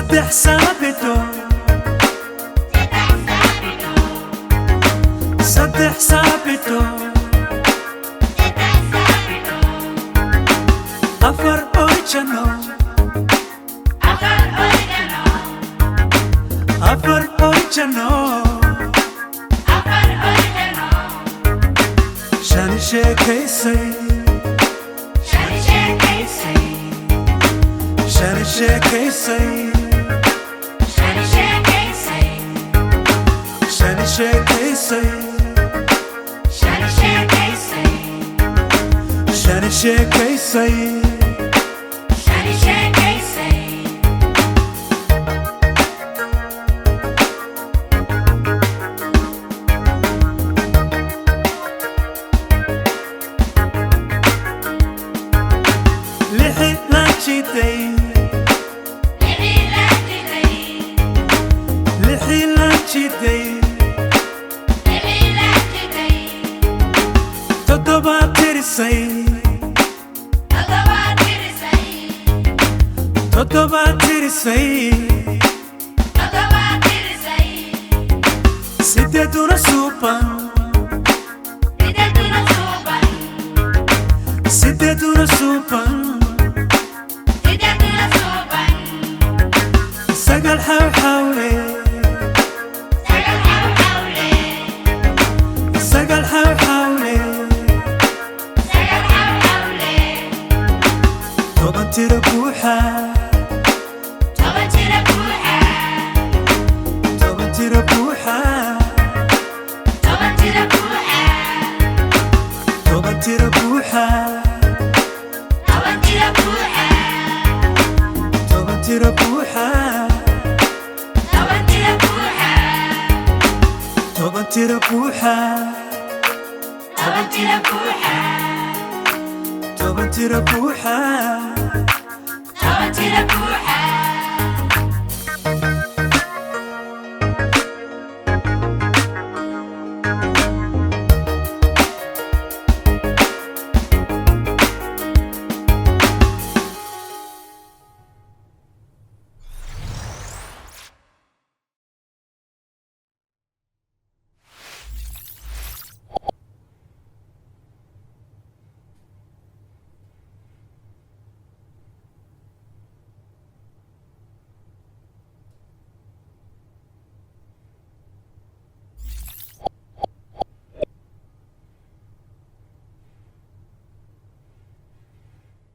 Saddex saala bidho Saddex saala bidho Afar oori janno Afar oori janno Shani sheekaysay Shani sheekaysay Shani sheekaysay Shani sheekaysay Lixi Laan jiidey Lixi Laan jiidey Toddobaa tirisay Toddobaa tirisay Siddeeduna suuban Siddeeduna suuban Sagaal xawxawle Sagaal xawxawle Toban tira buuxa Toban tira buuxa Toban tira buuxa Toban tira buuxa Toban tira buuxa Toban tira buuxa Toban tira buuxa Toban tira buuxa Toban tira buuxa